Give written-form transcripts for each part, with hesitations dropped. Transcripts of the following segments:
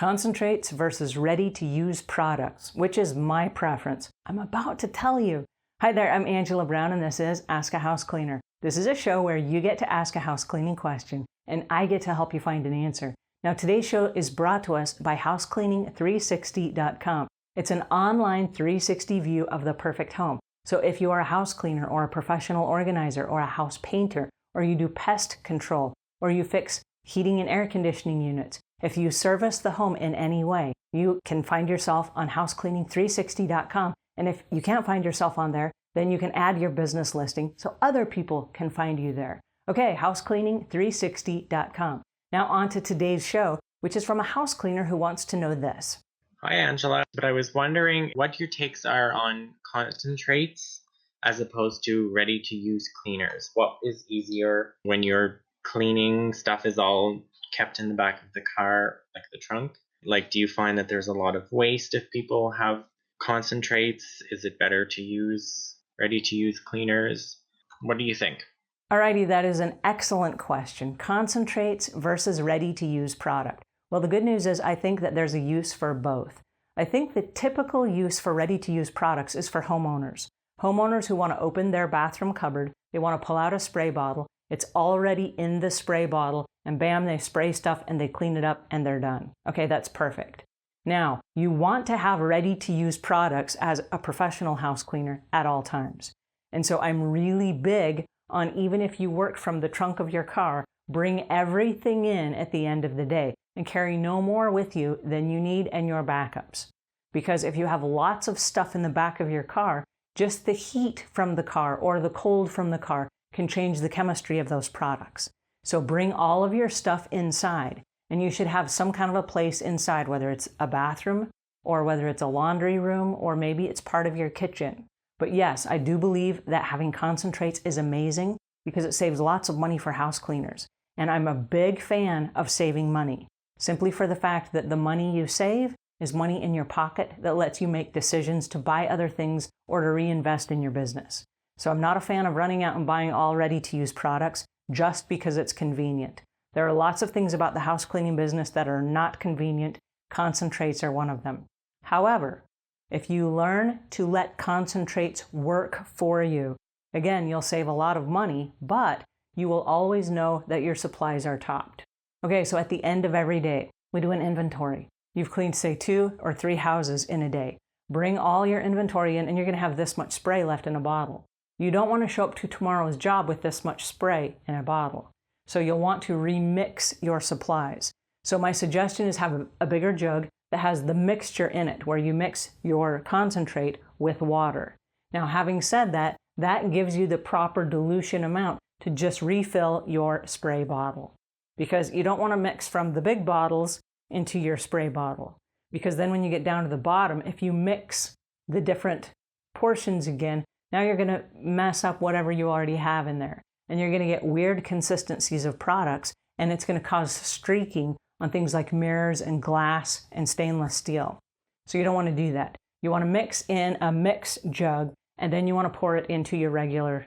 Concentrates versus ready-to-use products, which is my preference. I'm about to tell you. Hi there, I'm Angela Brown, and this is Ask a House Cleaner. This is a show where you get to ask a house cleaning question, and I get to help you find an answer. Now, today's show is brought to us by housecleaning360.com. It's an online 360 view of the perfect home. So if you are a house cleaner or a professional organizer or a house painter, or you do pest control, or you fix heating and air conditioning units, if you service the home in any way, you can find yourself on housecleaning360.com. And if you can't find yourself on there, then you can add your business listing so other people can find you there. Okay, housecleaning360.com. Now on to today's show, which is from a house cleaner who wants to know this. Hi, Angela. But I was wondering what your takes are on concentrates as opposed to ready-to-use cleaners. What is easier when your cleaning stuff is all kept in the back of the car, like the trunk? Like, do you find that there's a lot of waste if people have concentrates? Is it better to use ready-to-use cleaners? What do you think? Alrighty, that is an excellent question. Concentrates versus ready-to-use product. Well, the good news is I think that there's a use for both. I think the typical use for ready-to-use products is for homeowners. Homeowners who want to open their bathroom cupboard, they want to pull out a spray bottle, it's already in the spray bottle, and bam, they spray stuff and they clean it up and they're done. Okay, that's perfect. Now, you want to have ready-to-use products as a professional house cleaner at all times. And so I'm really big on, even if you work from the trunk of your car, bring everything in at the end of the day and carry no more with you than you need and your backups. Because if you have lots of stuff in the back of your car, just the heat from the car or the cold from the car can change the chemistry of those products. So bring all of your stuff inside, and you should have some kind of a place inside, whether it's a bathroom or whether it's a laundry room or maybe it's part of your kitchen. But yes, I do believe that having concentrates is amazing because it saves lots of money for house cleaners. And I'm a big fan of saving money, simply for the fact that the money you save is money in your pocket that lets you make decisions to buy other things or to reinvest in your business. So I'm not a fan of running out and buying all ready-to-use products just because it's convenient. There are lots of things about the house cleaning business that are not convenient. Concentrates are one of them. However, if you learn to let concentrates work for you, again, you'll save a lot of money, but you will always know that your supplies are topped. Okay, so at the end of every day, we do an inventory. You've cleaned, say, 2 or 3 houses in a day. Bring all your inventory in, and you're going to have this much spray left in a bottle. You don't want to show up to tomorrow's job with this much spray in a bottle. So you'll want to remix your supplies. So my suggestion is have a bigger jug that has the mixture in it, where you mix your concentrate with water. Now, having said that, that gives you the proper dilution amount to just refill your spray bottle. Because you don't want to mix from the big bottles into your spray bottle. Because then when you get down to the bottom, if you mix the different portions again, now you're going to mess up whatever you already have in there. And you're going to get weird consistencies of products, and it's going to cause streaking on things like mirrors and glass and stainless steel. So you don't want to do that. You want to mix in a mix jug, and then you want to pour it into your regular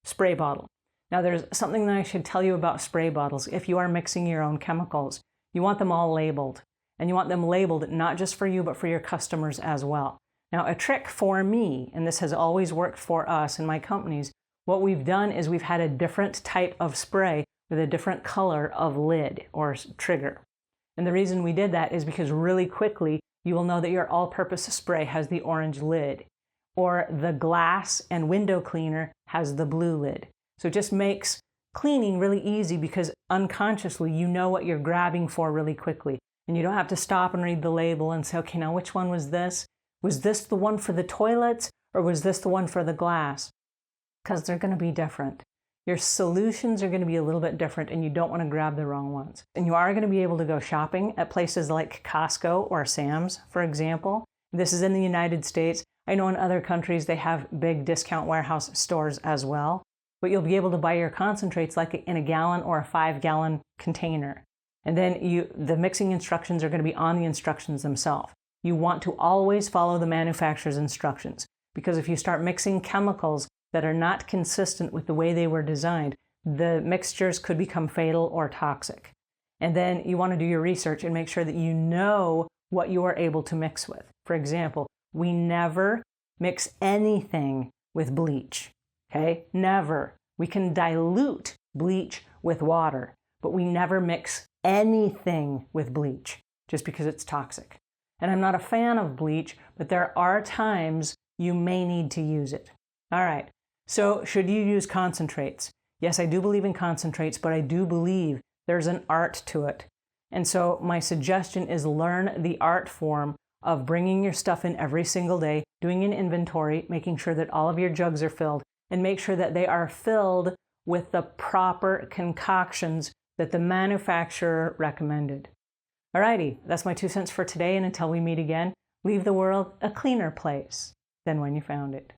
spray bottle. Now there's something that I should tell you about spray bottles. If you are mixing your own chemicals, you want them all labeled. And you want them labeled not just for you, but for your customers as well. Now, a trick for me, and this has always worked for us and my companies, what we've done is we've had a different type of spray with a different color of lid or trigger. And the reason we did that is because really quickly, you will know that your all-purpose spray has the orange lid, or the glass and window cleaner has the blue lid. So it just makes cleaning really easy because unconsciously you know what you're grabbing for really quickly. And you don't have to stop and read the label and say, okay, now which one was this? Was this the one for the toilets or was this the one for the glass? Because they're going to be different. Your solutions are going to be a little bit different and you don't want to grab the wrong ones. And you are going to be able to go shopping at places like Costco or Sam's, for example. This is in the United States. I know in other countries they have big discount warehouse stores as well. But you'll be able to buy your concentrates like in a gallon or a 5-gallon container. And then the mixing instructions are going to be on the instructions themselves. You want to always follow the manufacturer's instructions, because if you start mixing chemicals that are not consistent with the way they were designed, the mixtures could become fatal or toxic. And then you want to do your research and make sure that you know what you are able to mix with. For example, we never mix anything with bleach. Okay? Never. We can dilute bleach with water, but we never mix anything with bleach just because it's toxic. And I'm not a fan of bleach, but there are times you may need to use it. All right. So should you use concentrates? Yes, I do believe in concentrates, but I do believe there's an art to it. And so my suggestion is learn the art form of bringing your stuff in every single day, doing an inventory, making sure that all of your jugs are filled, and make sure that they are filled with the proper concoctions that the manufacturer recommended. Alrighty, that's my 2 cents for today, and until we meet again, leave the world a cleaner place than when you found it.